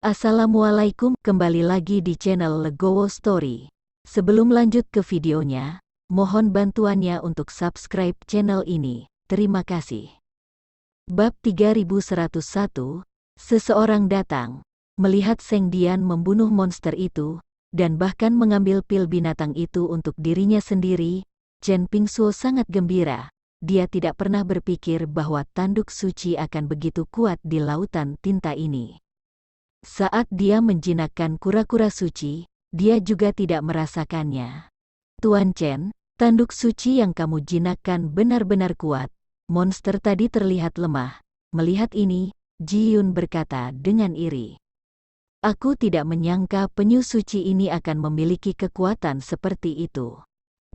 Assalamualaikum, kembali lagi di channel Legowo Story. Sebelum lanjut ke videonya, mohon bantuannya untuk subscribe channel ini. Terima kasih. Bab 3101, seseorang datang, melihat Seng Dian membunuh monster itu, dan bahkan mengambil pil binatang itu untuk dirinya sendiri. Chen Pingsuo sangat gembira. Dia tidak pernah berpikir bahwa tanduk suci akan begitu kuat di lautan tinta ini. Saat dia menjinakkan kura-kura suci, dia juga tidak merasakannya. Tuan Chen, tanduk suci yang kamu jinakkan benar-benar kuat. Monster tadi terlihat lemah. Melihat ini, Ji Yun berkata dengan iri. Aku tidak menyangka penyu suci ini akan memiliki kekuatan seperti itu.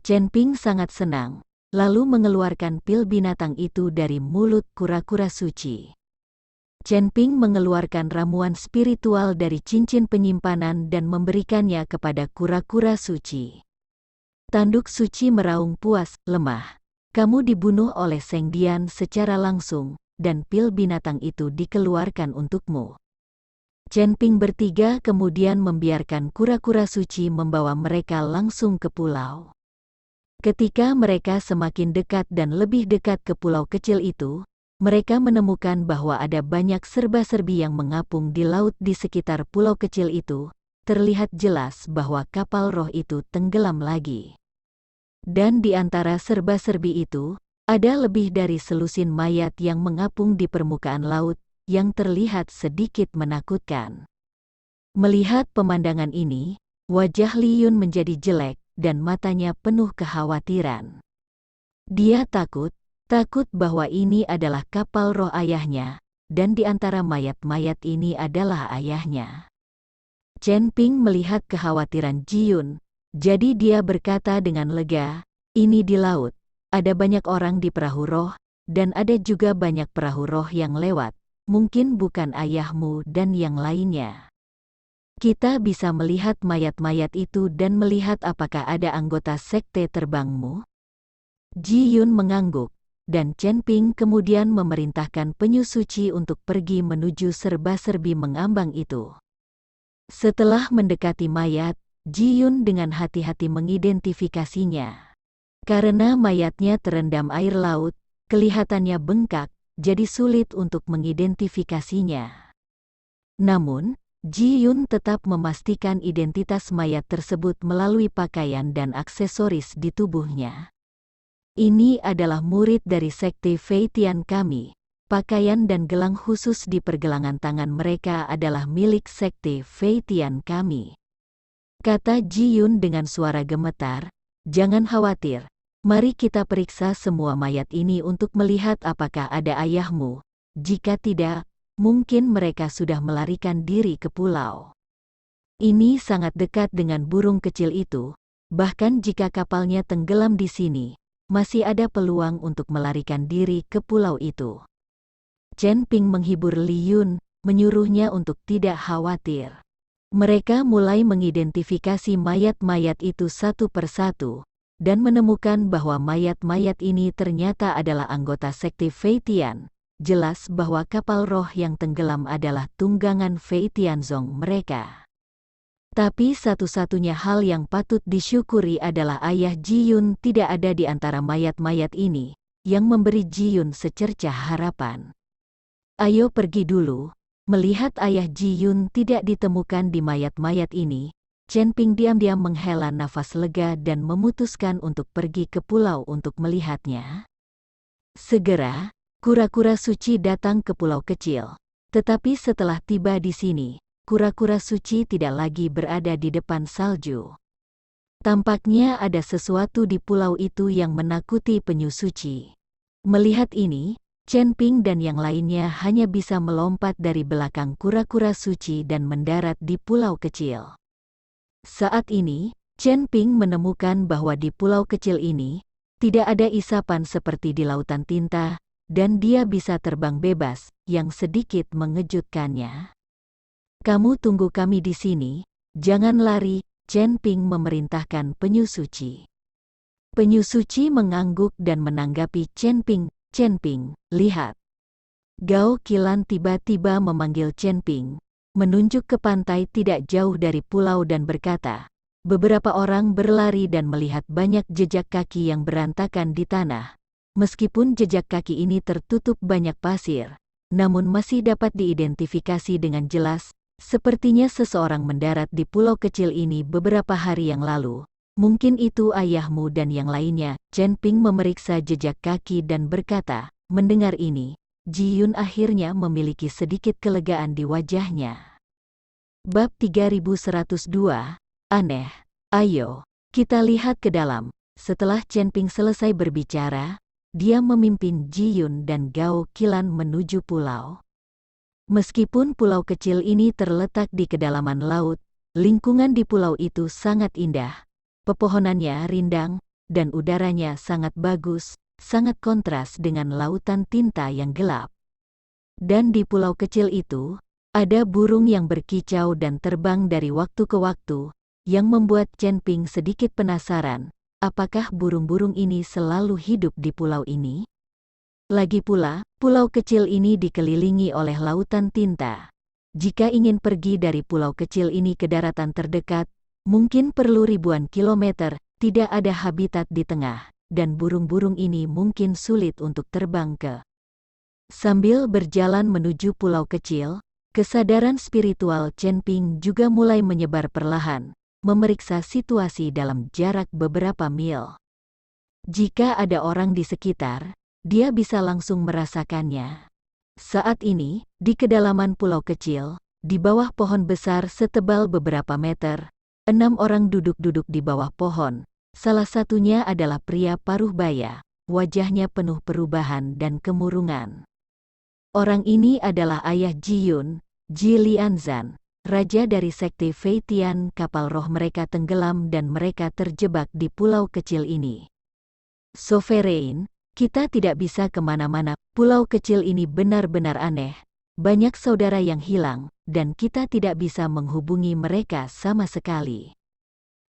Chen Ping sangat senang, lalu mengeluarkan pil binatang itu dari mulut kura-kura suci. Chen Ping mengeluarkan ramuan spiritual dari cincin penyimpanan dan memberikannya kepada kura-kura suci. Tanduk suci meraung puas, lemah. Kamu dibunuh oleh Seng Dian secara langsung, dan pil binatang itu dikeluarkan untukmu. Chen Ping bertiga kemudian membiarkan kura-kura suci membawa mereka langsung ke pulau. Ketika mereka semakin dekat dan lebih dekat ke pulau kecil itu, mereka menemukan bahwa ada banyak serba-serbi yang mengapung di laut di sekitar pulau kecil itu. Terlihat jelas bahwa kapal roh itu tenggelam lagi. Dan di antara serba-serbi itu, ada lebih dari selusin mayat yang mengapung di permukaan laut, yang terlihat sedikit menakutkan. Melihat pemandangan ini, wajah Li Yun menjadi jelek, dan matanya penuh kekhawatiran. Dia takut bahwa ini adalah kapal roh ayahnya, dan di antara mayat-mayat ini adalah ayahnya. Chen Ping melihat kekhawatiran Ji Yun, jadi dia berkata dengan lega, ini di laut, ada banyak orang di perahu roh, dan ada juga banyak perahu roh yang lewat, mungkin bukan ayahmu dan yang lainnya. Kita bisa melihat mayat-mayat itu dan melihat apakah ada anggota sekte terbangmu? Ji Yun mengangguk. Dan Chen Ping kemudian memerintahkan penyu suci untuk pergi menuju serba-serbi mengambang itu. Setelah mendekati mayat, Ji Yun dengan hati-hati mengidentifikasinya. Karena mayatnya terendam air laut, kelihatannya bengkak, jadi sulit untuk mengidentifikasinya. Namun, Ji Yun tetap memastikan identitas mayat tersebut melalui pakaian dan aksesoris di tubuhnya. Ini adalah murid dari sekte Fei Tian kami. Pakaian dan gelang khusus di pergelangan tangan mereka adalah milik sekte Fei Tian kami. Kata Ji Yun dengan suara gemetar, jangan khawatir. Mari kita periksa semua mayat ini untuk melihat apakah ada ayahmu. Jika tidak, mungkin mereka sudah melarikan diri ke pulau. Ini sangat dekat dengan burung kecil itu. Bahkan jika kapalnya tenggelam di sini, masih ada peluang untuk melarikan diri ke pulau itu. Chen Ping menghibur Li Yun, menyuruhnya untuk tidak khawatir. Mereka mulai mengidentifikasi mayat-mayat itu satu persatu, dan menemukan bahwa mayat-mayat ini ternyata adalah anggota sekte Fei Tian. Jelas bahwa kapal roh yang tenggelam adalah tunggangan Fei Tianzong mereka. Tapi satu-satunya hal yang patut disyukuri adalah ayah Ji Yun tidak ada di antara mayat-mayat ini, yang memberi Ji Yun secercah harapan. Ayo pergi dulu. Melihat ayah Ji Yun tidak ditemukan di mayat-mayat ini, Chen Ping diam-diam menghela nafas lega dan memutuskan untuk pergi ke pulau untuk melihatnya. Segera, kura-kura suci datang ke pulau kecil. Tetapi setelah tiba di sini, kura-kura suci tidak lagi berada di depan salju. Tampaknya ada sesuatu di pulau itu yang menakuti penyu suci. Melihat ini, Chen Ping dan yang lainnya hanya bisa melompat dari belakang kura-kura suci dan mendarat di pulau kecil. Saat ini, Chen Ping menemukan bahwa di pulau kecil ini, tidak ada isapan seperti di lautan tinta, dan dia bisa terbang bebas, yang sedikit mengejutkannya. Kamu tunggu kami di sini, jangan lari, Chen Ping memerintahkan penyu suci. Penyu suci mengangguk dan menanggapi Chen Ping, lihat. Gao Qilan tiba-tiba memanggil Chen Ping, menunjuk ke pantai tidak jauh dari pulau dan berkata, "Beberapa orang berlari dan melihat banyak jejak kaki yang berantakan di tanah. Meskipun jejak kaki ini tertutup banyak pasir, namun masih dapat diidentifikasi dengan jelas. Sepertinya seseorang mendarat di pulau kecil ini beberapa hari yang lalu. Mungkin itu ayahmu dan yang lainnya." Chen Ping memeriksa jejak kaki dan berkata, mendengar ini, Ji Yun akhirnya memiliki sedikit kelegaan di wajahnya. Bab 3102, Aneh. Ayo, kita lihat ke dalam. Setelah Chen Ping selesai berbicara, dia memimpin Ji Yun dan Gao Qilan menuju pulau. Meskipun pulau kecil ini terletak di kedalaman laut, lingkungan di pulau itu sangat indah. Pepohonannya rindang, dan udaranya sangat bagus, sangat kontras dengan lautan tinta yang gelap. Dan di pulau kecil itu, ada burung yang berkicau dan terbang dari waktu ke waktu, yang membuat Chen Ping sedikit penasaran. Apakah burung-burung ini selalu hidup di pulau ini? Lagi pula, pulau kecil ini dikelilingi oleh lautan tinta. Jika ingin pergi dari pulau kecil ini ke daratan terdekat, mungkin perlu ribuan kilometer, tidak ada habitat di tengah, dan burung-burung ini mungkin sulit untuk terbang ke. Sambil berjalan menuju pulau kecil, kesadaran spiritual Chen Ping juga mulai menyebar perlahan, memeriksa situasi dalam jarak beberapa mil. Jika ada orang di sekitar, dia bisa langsung merasakannya. Saat ini, di kedalaman pulau kecil, di bawah pohon besar setebal beberapa meter, 6 orang duduk-duduk di bawah pohon. Salah satunya adalah pria paruh baya, wajahnya penuh perubahan dan kemurungan. Orang ini adalah ayah Ji Yun, Ji Lianzan, raja dari sekte Fei Tian. Kapal roh mereka tenggelam dan mereka terjebak di pulau kecil ini. Sovereign, kita tidak bisa kemana-mana. Pulau kecil ini benar-benar aneh. Banyak saudara yang hilang, dan kita tidak bisa menghubungi mereka sama sekali.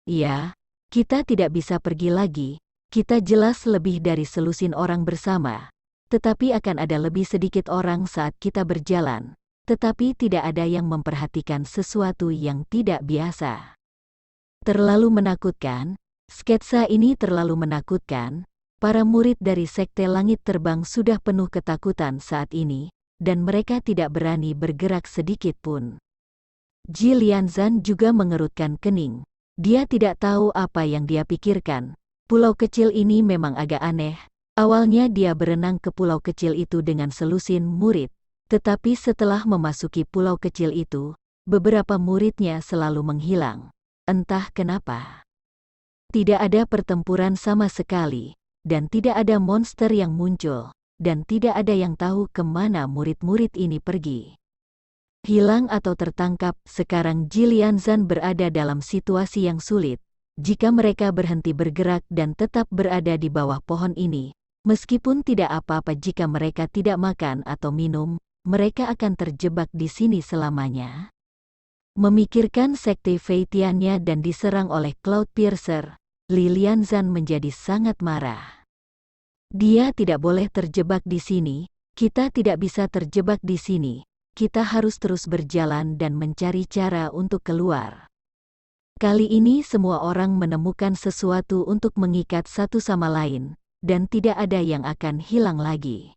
Ya, kita tidak bisa pergi lagi. Kita jelas lebih dari selusin orang bersama. Tetapi akan ada lebih sedikit orang saat kita berjalan. Tetapi tidak ada yang memperhatikan sesuatu yang tidak biasa. Terlalu menakutkan. Sketsa ini terlalu menakutkan. Para murid dari Sekte Langit Terbang sudah penuh ketakutan saat ini, dan mereka tidak berani bergerak sedikit pun. Ji Lianzan juga mengerutkan kening. Dia tidak tahu apa yang dia pikirkan. Pulau kecil ini memang agak aneh. Awalnya dia berenang ke pulau kecil itu dengan selusin murid. Tetapi setelah memasuki pulau kecil itu, beberapa muridnya selalu menghilang. Entah kenapa. Tidak ada pertempuran sama sekali, dan tidak ada monster yang muncul, dan tidak ada yang tahu kemana murid-murid ini pergi. Hilang atau tertangkap. Sekarang Ji Lianzan berada dalam situasi yang sulit. Jika mereka berhenti bergerak dan tetap berada di bawah pohon ini, meskipun tidak apa-apa jika mereka tidak makan atau minum, mereka akan terjebak di sini selamanya. Memikirkan sekte Fei Tiannya dan diserang oleh Cloud Piercer, Li Lianzan menjadi sangat marah. Dia tidak boleh terjebak di sini. Kita tidak bisa terjebak di sini. Kita harus terus berjalan dan mencari cara untuk keluar. Kali ini semua orang menemukan sesuatu untuk mengikat satu sama lain, dan tidak ada yang akan hilang lagi.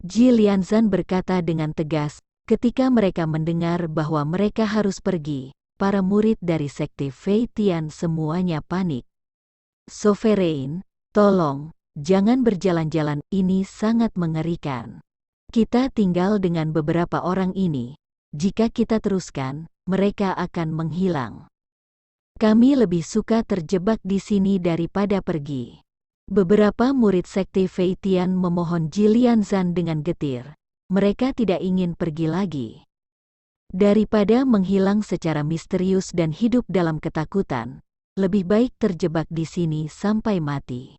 Ji Lianzan berkata dengan tegas, ketika mereka mendengar bahwa mereka harus pergi, para murid dari sekte Fei Tian semuanya panik. Sovereign, tolong, jangan berjalan-jalan, ini sangat mengerikan. Kita tinggal dengan beberapa orang ini. Jika kita teruskan, mereka akan menghilang. Kami lebih suka terjebak di sini daripada pergi. Beberapa murid sekte Fei Tian memohon Ji Lianzan dengan getir. Mereka tidak ingin pergi lagi. Daripada menghilang secara misterius dan hidup dalam ketakutan, lebih baik terjebak di sini sampai mati.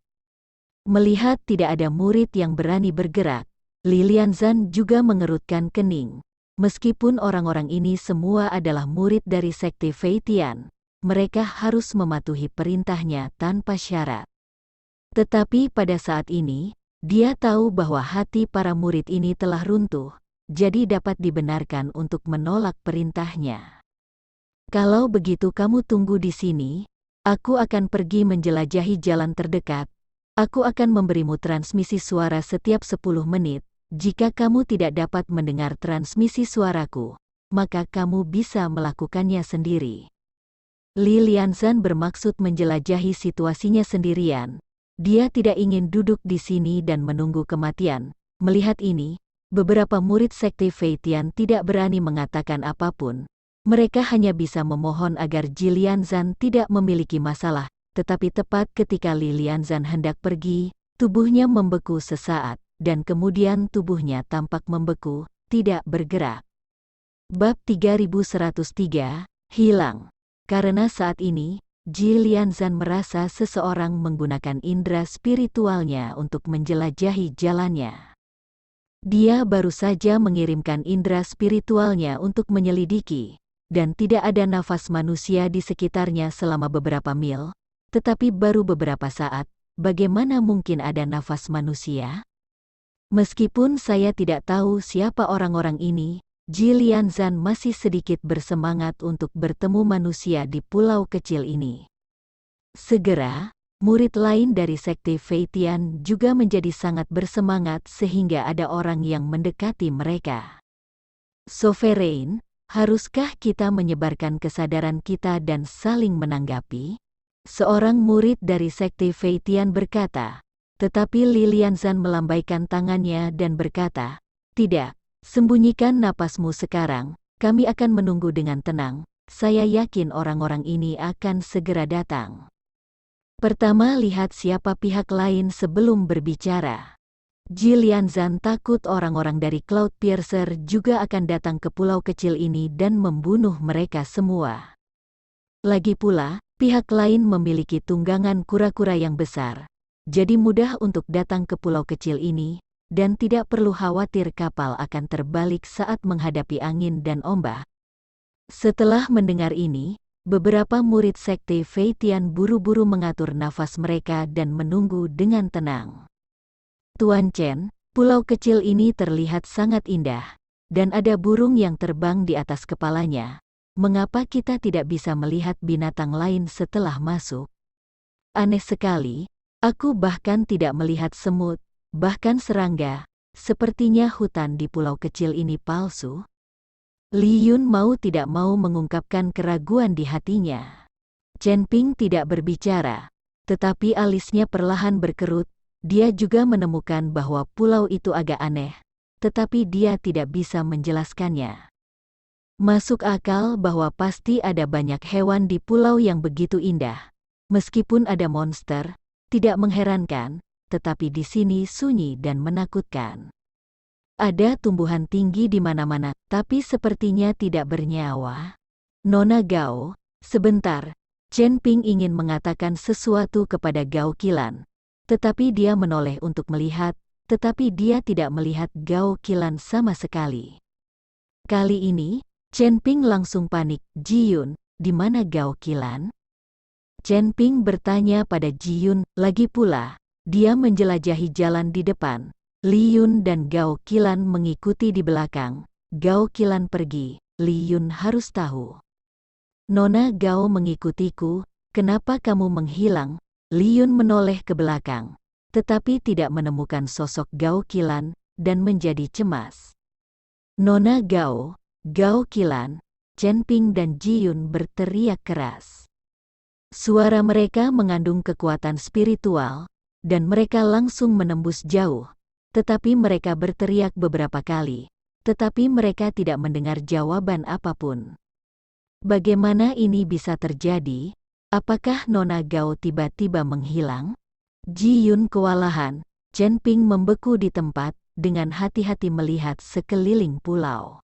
Melihat tidak ada murid yang berani bergerak, Li Lianzan juga mengerutkan kening. Meskipun orang-orang ini semua adalah murid dari sekte Fei Tian, mereka harus mematuhi perintahnya tanpa syarat. Tetapi pada saat ini, dia tahu bahwa hati para murid ini telah runtuh, jadi dapat dibenarkan untuk menolak perintahnya. Kalau begitu kamu tunggu di sini, aku akan pergi menjelajahi jalan terdekat. Aku akan memberimu transmisi suara setiap 10 menit. Jika kamu tidak dapat mendengar transmisi suaraku, maka kamu bisa melakukannya sendiri. Li Lianzan bermaksud menjelajahi situasinya sendirian. Dia tidak ingin duduk di sini dan menunggu kematian. Melihat ini, beberapa murid sekte Feitian tidak berani mengatakan apapun. Mereka hanya bisa memohon agar Ji Lianzan tidak memiliki masalah, tetapi tepat ketika Li Lianzan hendak pergi, tubuhnya membeku sesaat, dan kemudian tubuhnya tampak membeku, tidak bergerak. Bab 3103, Hilang. Karena saat ini, Ji Lianzan merasa seseorang menggunakan indera spiritualnya untuk menjelajahi jalannya. Dia baru saja mengirimkan indera spiritualnya untuk menyelidiki, dan tidak ada nafas manusia di sekitarnya selama beberapa mil, tetapi baru beberapa saat, bagaimana mungkin ada nafas manusia? Meskipun saya tidak tahu siapa orang-orang ini, Ji Lianzan masih sedikit bersemangat untuk bertemu manusia di pulau kecil ini. Segera, murid lain dari sekte Feitian juga menjadi sangat bersemangat sehingga ada orang yang mendekati mereka. Sovereign, haruskah kita menyebarkan kesadaran kita dan saling menanggapi? Seorang murid dari sekte Feitian berkata, tetapi Li Lianzan melambaikan tangannya dan berkata, tidak. Sembunyikan napasmu sekarang, kami akan menunggu dengan tenang, saya yakin orang-orang ini akan segera datang. Pertama lihat siapa pihak lain sebelum berbicara. Ji Lianzan takut orang-orang dari Cloudpiercer juga akan datang ke pulau kecil ini dan membunuh mereka semua. Lagi pula, pihak lain memiliki tunggangan kura-kura yang besar, jadi mudah untuk datang ke pulau kecil ini, dan tidak perlu khawatir kapal akan terbalik saat menghadapi angin dan ombak. Setelah mendengar ini, beberapa murid sekte Feitian buru-buru mengatur nafas mereka dan menunggu dengan tenang. Tuan Chen, pulau kecil ini terlihat sangat indah, dan ada burung yang terbang di atas kepalanya. Mengapa kita tidak bisa melihat binatang lain setelah masuk? Aneh sekali, aku bahkan tidak melihat semut, bahkan serangga. Sepertinya hutan di pulau kecil ini palsu. Li Yun mau tidak mau mengungkapkan keraguan di hatinya. Chen Ping tidak berbicara, tetapi alisnya perlahan berkerut. Dia juga menemukan bahwa pulau itu agak aneh, tetapi dia tidak bisa menjelaskannya. Masuk akal bahwa pasti ada banyak hewan di pulau yang begitu indah. Meskipun ada monster, tidak mengherankan, tetapi di sini sunyi dan menakutkan. Ada tumbuhan tinggi di mana-mana, tapi sepertinya tidak bernyawa. Nona Gao, sebentar. Chen Ping ingin mengatakan sesuatu kepada Gao Qilan, tetapi dia menoleh untuk melihat, tetapi dia tidak melihat Gao Qilan sama sekali. Kali ini, Chen Ping langsung panik. Ji Yun, di mana Gao Qilan? Chen Ping bertanya pada Ji Yun, lagi pula, dia menjelajahi jalan di depan. Li Yun dan Gao Qilan mengikuti di belakang. Gao Qilan pergi, Li Yun harus tahu. Nona Gao mengikutiku, kenapa kamu menghilang? Li Yun menoleh ke belakang, tetapi tidak menemukan sosok Gao Qilan, dan menjadi cemas. Nona Gao, Gao Qilan, Chen Ping dan Ji Yun berteriak keras. Suara mereka mengandung kekuatan spiritual, dan mereka langsung menembus jauh. Tetapi mereka berteriak beberapa kali, tetapi mereka tidak mendengar jawaban apapun. Bagaimana ini bisa terjadi? Apakah Nona Gao tiba-tiba menghilang? Ji Yun kewalahan, Chen Ping membeku di tempat, dengan hati-hati melihat sekeliling pulau.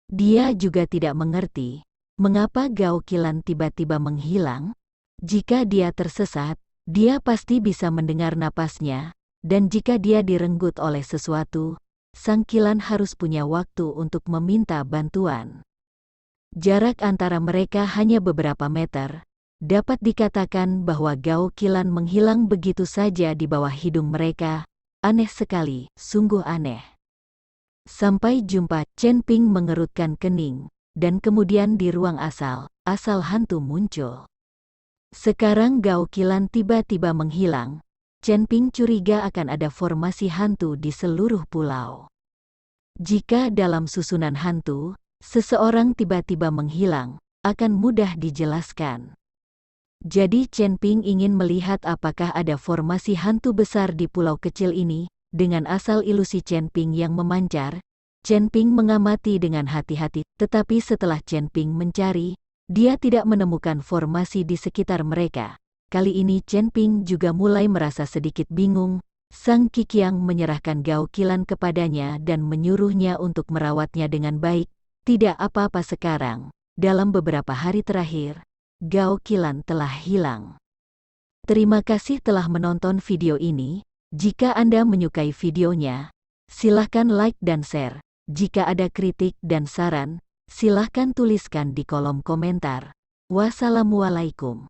Dia juga tidak mengerti, mengapa Gao Qilan tiba-tiba menghilang. Jika dia tersesat, dia pasti bisa mendengar napasnya, dan jika dia direnggut oleh sesuatu, Sang Qilan harus punya waktu untuk meminta bantuan. Jarak antara mereka hanya beberapa meter. Dapat dikatakan bahwa Gao Qilan menghilang begitu saja di bawah hidung mereka. Aneh sekali, sungguh aneh. Sampai jumpa. Chen Ping mengerutkan kening, dan kemudian di ruang asal hantu muncul. Sekarang Gao Qilan tiba-tiba menghilang. Chen Ping curiga akan ada formasi hantu di seluruh pulau. Jika dalam susunan hantu, seseorang tiba-tiba menghilang, akan mudah dijelaskan. Jadi Chen Ping ingin melihat apakah ada formasi hantu besar di pulau kecil ini. Dengan asal ilusi Chen Ping yang memancar, Chen Ping mengamati dengan hati-hati, tetapi setelah Chen Ping mencari, dia tidak menemukan formasi di sekitar mereka. Kali ini Chen Ping juga mulai merasa sedikit bingung. Sang Qiqiang menyerahkan Gao Qilan kepadanya dan menyuruhnya untuk merawatnya dengan baik. Tidak apa-apa sekarang. Dalam beberapa hari terakhir, Gao Qilan telah hilang. Terima kasih telah menonton video ini. Jika Anda menyukai videonya, silahkan like dan share. Jika ada kritik dan saran, silahkan tuliskan di kolom komentar. Wassalamualaikum.